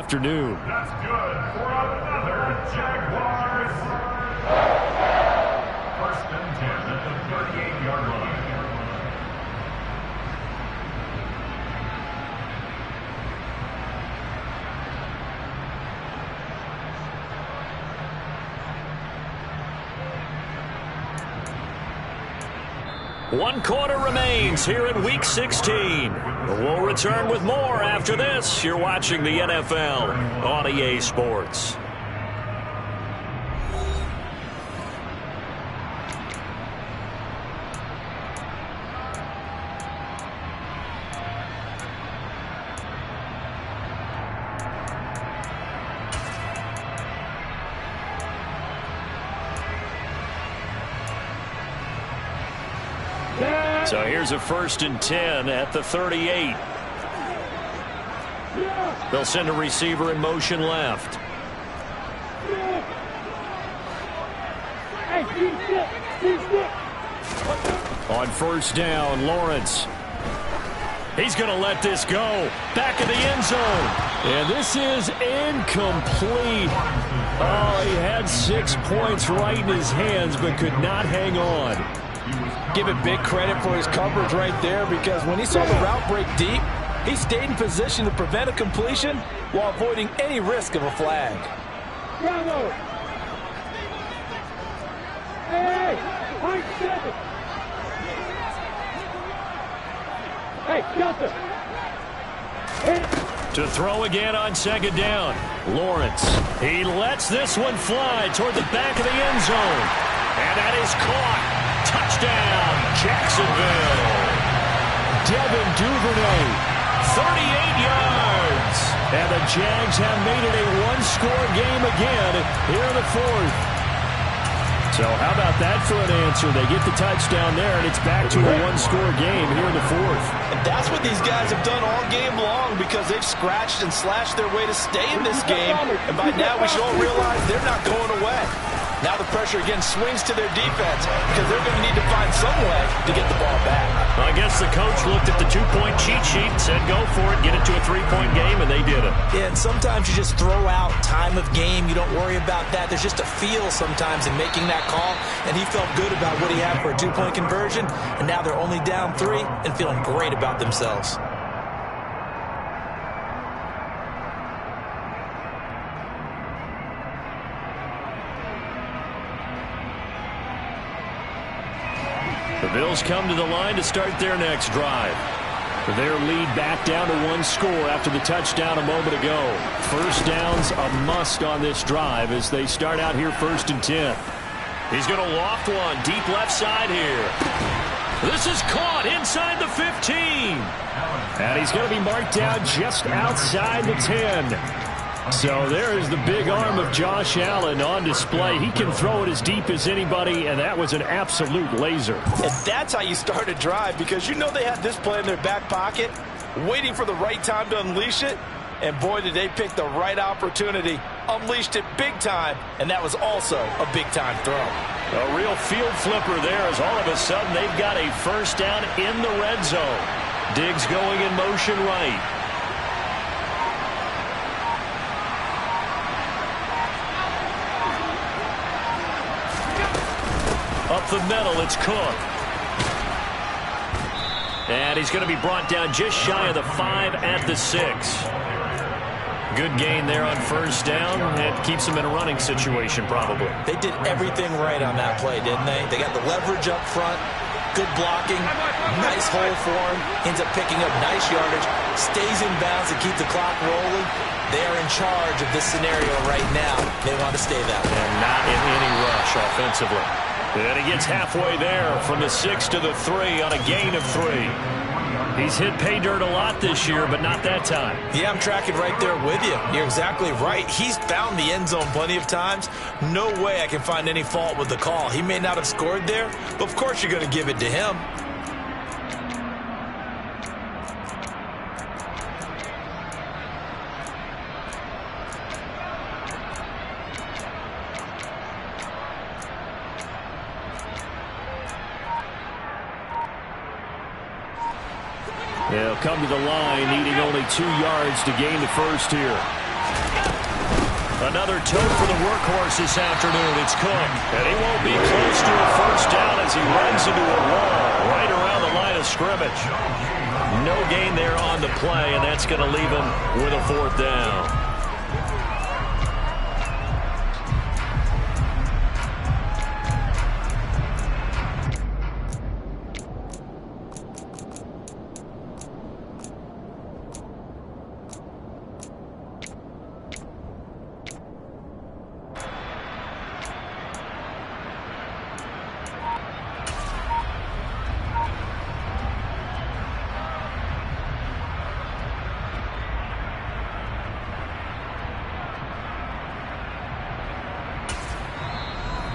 afternoon. That's good for another Jaguars. First and 10 at the 38-yard line. One quarter remains here in Week 16. We'll return with more after this. You're watching the NFL on EA Sports. So here's a 1st and 10 at the 38. They'll send a receiver in motion left. On 1st down, Lawrence. He's going to let this go. Back of the end zone. And this is incomplete. Oh, he had 6 points right in his hands, but could not hang on. Give it big credit for his coverage right there, because when he saw the route break deep, he stayed in position to prevent a completion while avoiding any risk of a flag. Bravo! Hey, point 7. Hey, Delta. To throw again on 2nd down. Lawrence. He lets this one fly toward the back of the end zone. And that is caught. Touchdown, Jacksonville. Devin Duvernay, 38 yards. And the Jags have made it a one-score game again here in the 4th. So how about that for an answer? They get the touchdown there, and it's back to a one-score game here in the 4th. And that's what these guys have done all game long, because they've scratched and slashed their way to stay in this game. And by now we should all realize they're not going away. Now the pressure again swings to their defense, because they're going to need to find some way to get the ball back. I guess the coach looked at the 2-point cheat sheet and said, go for it, get it to a 3-point game, and they did it. Yeah, and sometimes you just throw out time of game. You don't worry about that. There's just a feel sometimes in making that call, and he felt good about what he had for a 2-point conversion, and now they're only down 3 and feeling great about themselves. The Bills come to the line to start their next drive. Their lead back down to 1 score after the touchdown a moment ago. 1st down's a must on this drive as they start out here 1st and 10. He's going to loft one deep left side here. This is caught inside the 15. And he's going to be marked down just outside the 10. So there is the big arm of Josh Allen on display. He can throw it as deep as anybody, and that was an absolute laser. And that's how you start a drive, because you know they had this play in their back pocket, waiting for the right time to unleash it. And boy, did they pick the right opportunity. Unleashed it big time, and that was also a big-time throw. A real field flipper there, as all of a sudden they've got a 1st down in the red zone. Diggs going in motion right. Up the middle, it's Cook. And he's going to be brought down just shy of the 5 at the 6. Good gain there on 1st down. It keeps him in a running situation, probably. They did everything right on that play, didn't they? They got the leverage up front, good blocking, nice hole for him, ends up picking up nice yardage, stays in bounds to keep the clock rolling. They are in charge of this scenario right now. They want to stay that way. And not in any rush offensively. And he gets halfway there from the 6 to the 3 on a gain of 3. He's hit pay dirt a lot this year, but not that time. Yeah, I'm tracking right there with you. You're exactly right. He's found the end zone plenty of times. No way I can find any fault with the call. He may not have scored there, but of course you're going to give it to him. They'll come to the line, needing only 2 yards to gain the 1st here. Another tote for the workhorse this afternoon. It's Cook. And he won't be close to a first down as he runs into a wall right around the line of scrimmage. No gain there on the play, and that's going to leave him with a fourth down.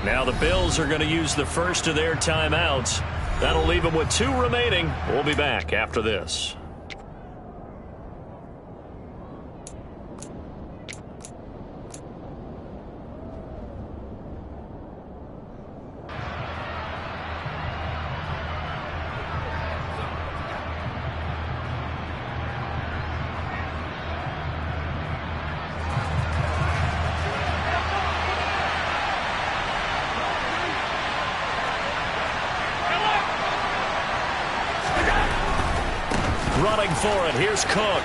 Now the Bills are going to use the first of their timeouts. That'll leave them with 2 remaining. We'll be back after this. Running for it. Here's Cook.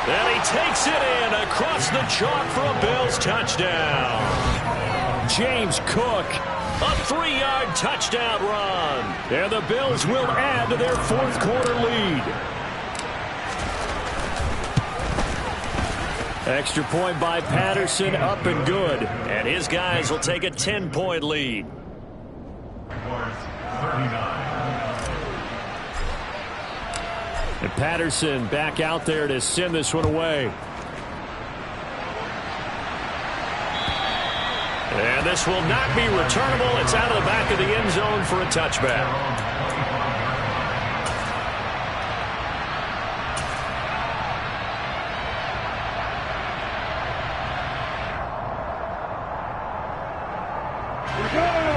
And he takes it in across the chalk for a Bills touchdown. James Cook, a 3-yard touchdown run. And the Bills will add to their fourth quarter lead. Extra point by Patterson, up and good. And his guys will take a 10-point lead. 39. And Patterson back out there to send this one away. And this will not be returnable. It's out of the back of the end zone for a touchback.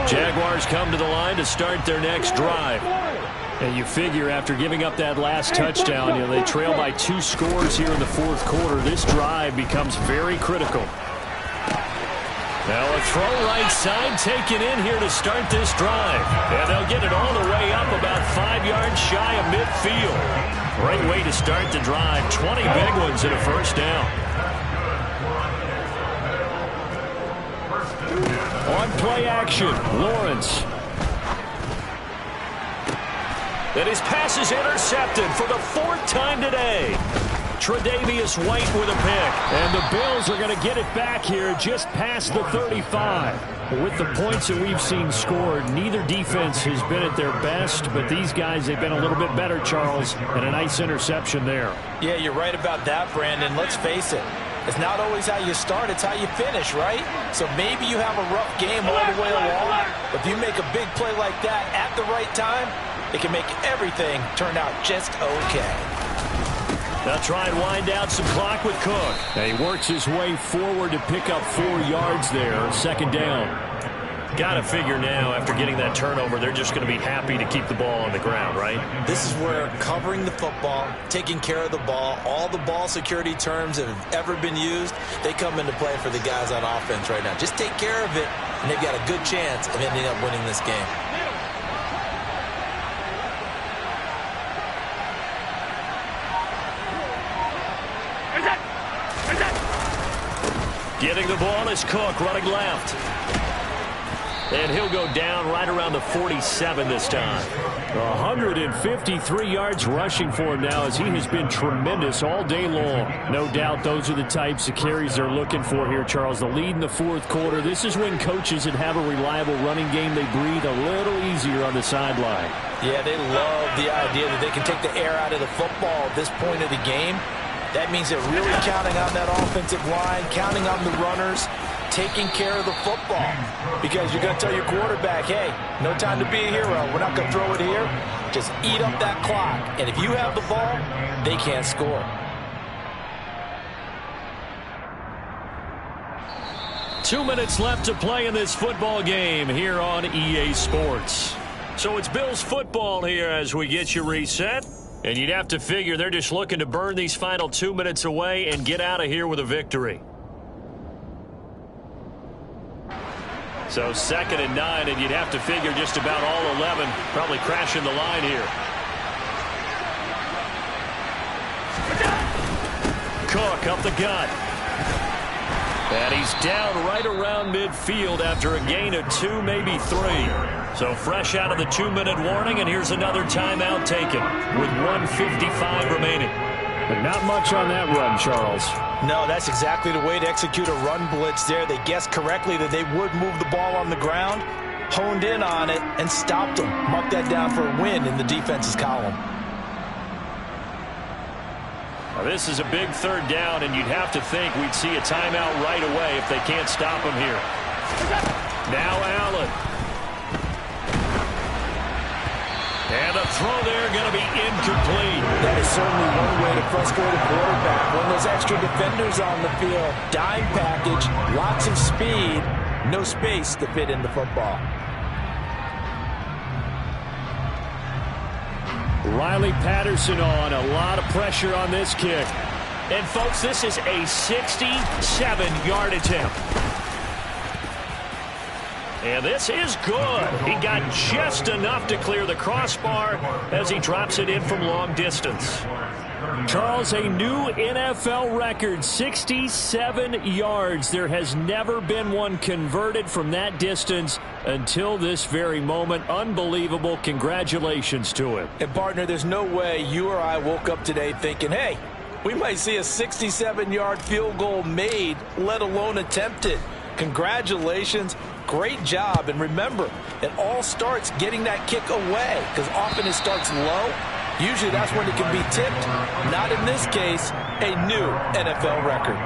Jaguars come to the line to start their next drive. And you figure after giving up that last touchdown, they trail by 2 scores here in the fourth quarter. This drive becomes very critical. Now a throw right side taken in here to start this drive. And they'll get it all the way up about 5 yards shy of midfield. Great way to start the drive. 20 big ones and a first down. On play action, Lawrence. And his pass is intercepted for the 4th time today. Tre'Davious White with a pick. And the Bills are going to get it back here just past the 35. With the points that we've seen scored, neither defense has been at their best, but these guys, they've been a little bit better, Charles, and a nice interception there. Yeah, you're right about that, Brandon. Let's face it. It's not always how you start, it's how you finish, right? So maybe you have a rough game all the way along, but if you make a big play like that at the right time, it can make everything turn out just okay. They'll try and wind down some clock with Cook. And he works his way forward to pick up 4 yards there. Second down. Got to figure now, after getting that turnover, they're just going to be happy to keep the ball on the ground, right? This is where covering the football, taking care of the ball, all the ball security terms that have ever been used, they come into play for the guys on offense right now. Just take care of it, and they've got a good chance of ending up winning this game. Getting the ball is Cook, running left. And he'll go down right around the 47 this time. 153 yards rushing for him now as he has been tremendous all day long. No doubt those are the types of carries they're looking for here, Charles. The lead in the fourth quarter. This is when coaches that have a reliable running game, they breathe a little easier on the sideline. Yeah, they love the idea that they can take the air out of the football at this point of the game. That means they're really counting on that offensive line, counting on the runners, taking care of the football. Because you're going to tell your quarterback, hey, no time to be a hero. We're not going to throw it here. Just eat up that clock. And if you have the ball, they can't score. Two minutes left to play in this football game here on EA Sports. So it's Bills football here as we get you reset. And you'd have to figure they're just looking to burn these final 2 minutes away and get out of here with a victory. So 2nd and 9, and you'd have to figure just about all 11 probably crashing the line here. Cook up the gut. And he's down right around midfield after a gain of 2, maybe 3. So fresh out of the 2-minute warning, and here's another timeout taken with 1:55 remaining. But not much on that run, Charles. No, that's exactly the way to execute a run blitz there. They guessed correctly that they would move the ball on the ground, honed in on it, and stopped them. Mark that down for a win in the defense's column. Now this is a big 3rd down, and you'd have to think we'd see a timeout right away if they can't stop him here. Now Allen. And a throw there going to be incomplete. That is certainly one way to frustrate a quarterback when there's extra defenders on the field. Dime package, lots of speed, no space to fit in the football. Riley Patterson on. A lot of pressure on this kick. And, folks, this is a 67-yard attempt. And this is good. He got just enough to clear the crossbar as he drops it in from long distance. Charles, a new NFL record, 67 yards. There has never been one converted from that distance until this very moment. Unbelievable. Congratulations to him. And, partner, there's no way you or I woke up today thinking, hey, we might see a 67-yard field goal made, let alone attempted. Congratulations. Great job. And remember, it all starts getting that kick away, because often it starts low. Usually that's when it can be tipped. Not in this case, a new NFL record.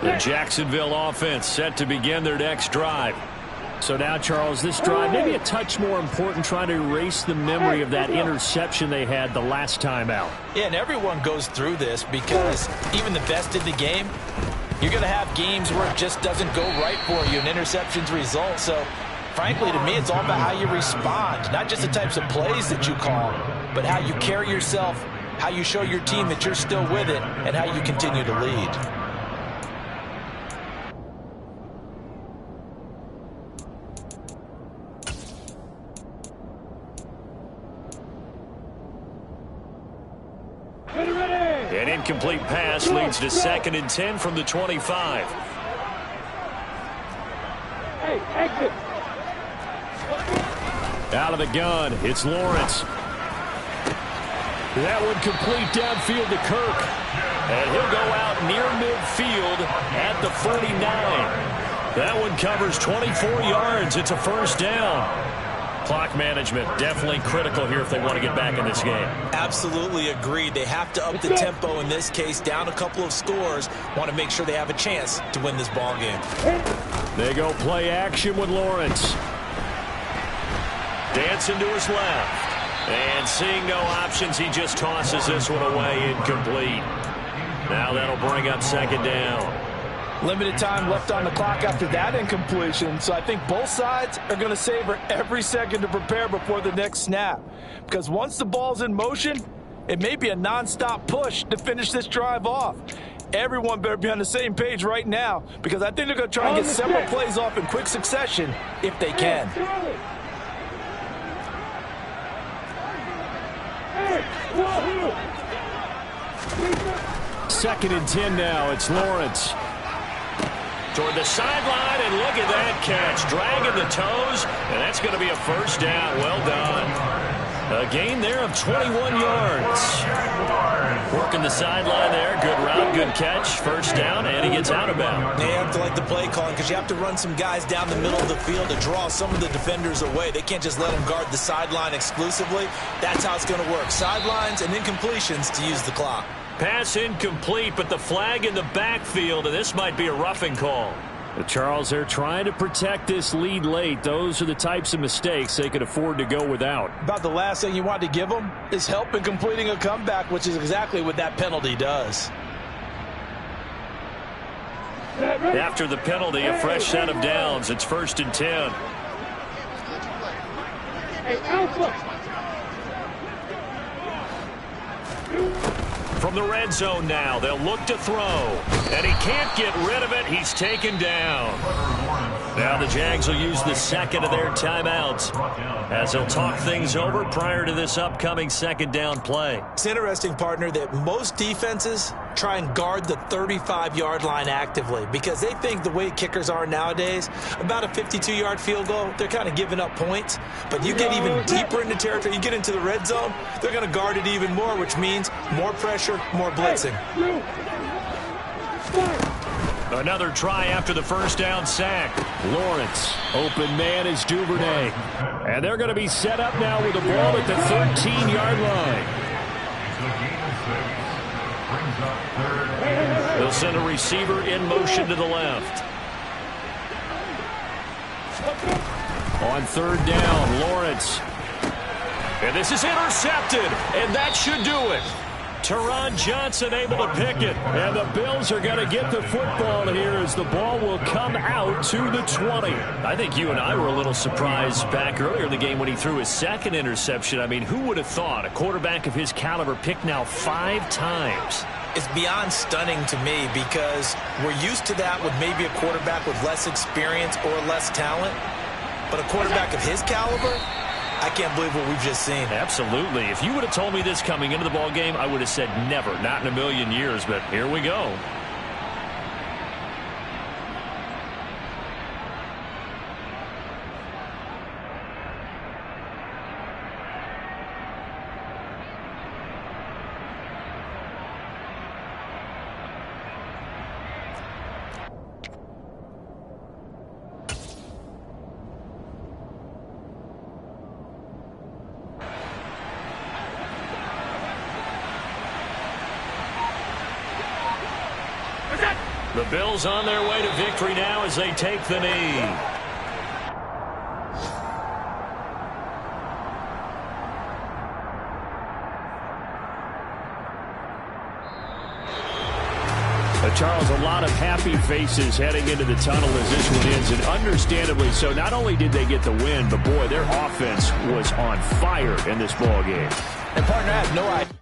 The Jacksonville offense set to begin their next drive. So now, Charles, this drive maybe a touch more important, trying to erase the memory of that interception they had the last time out. Yeah, and everyone goes through this because even the best in the game, you're going to have games where it just doesn't go right for you, and interceptions result. So, frankly, to me, it's all about how you respond, not just the types of plays that you call, but how you carry yourself, how you show your team that you're still with it, and how you continue to lead. An incomplete pass leads to 2nd and 10 from the 25. Hey, exit. Out of the gun, it's Lawrence. That one complete downfield to Kirk. And he'll go out near midfield at the 49. That one covers 24 yards. It's a 1st down. Clock management definitely critical here if they want to get back in this game. Absolutely agreed. They have to up the tempo in this case, down a couple of scores. Want to make sure they have a chance to win this ball game. They go play action with Lawrence. Dancing to his left. And seeing no options, he just tosses this one away, incomplete. Now that'll bring up 2nd down. Limited time left on the clock after that incompletion, so I think both sides are going to savor every second to prepare before the next snap. Because once the ball's in motion, it may be a nonstop push to finish this drive off. Everyone better be on the same page right now, because I think they're going to try and get several plays off in quick succession if they can. 2nd and 10 now. It's Lawrence. Toward the sideline, and look at that catch. Dragging the toes, and that's going to be a 1st down. Well done. A gain there of 21 yards. Working the sideline there. Good route, good catch. 1st down, and he gets out of bounds. They have to like the play calling because you have to run some guys down the middle of the field to draw some of the defenders away. They can't just let them guard the sideline exclusively. That's how it's going to work. Sidelines and incompletions to use the clock. Pass incomplete, but the flag in the backfield, and this might be a roughing call. But Charles, they're trying to protect this lead late. Those are the types of mistakes they could afford to go without. About the last thing you want to give them is help in completing a comeback, which is exactly what that penalty does. After the penalty, a fresh set of downs. It's 1st and 10. Hey, Alpha. From the red zone now, they'll look to throw. And he can't get rid of it. He's taken down. Now the Jags will use the second of their timeouts as they'll talk things over prior to this upcoming second down play. It's interesting, partner, that most defenses try and guard the 35-yard line actively because they think the way kickers are nowadays, about a 52-yard field goal, they're kind of giving up points. But you get even deeper into territory, you get into the red zone, they're going to guard it even more, which means more pressure, more blitzing. Another try after the first down sack. Lawrence, open man is Duvernay. And they're going to be set up now with the ball at the 13-yard line. They'll send a receiver in motion to the left. On third down, Lawrence. And this is intercepted, and that should do it. Teron Johnson able to pick it, and the Bills are going to get the football here as the ball will come out to the 20. I think you and I were a little surprised back earlier in the game when he threw his second interception. I mean, who would have thought a quarterback of his caliber picked now 5 times? It's beyond stunning to me because we're used to that with maybe a quarterback with less experience or less talent. But a quarterback of his caliber, I can't believe what we've just seen. Absolutely. If you would have told me this coming into the ball game, I would have said never, not in a million years, but here we go. The Bills on their way to victory now as they take the knee. Charles, a lot of happy faces heading into the tunnel as this one ends, and understandably so. Not only did they get the win, but boy, their offense was on fire in this ball game. And partner, I have no idea.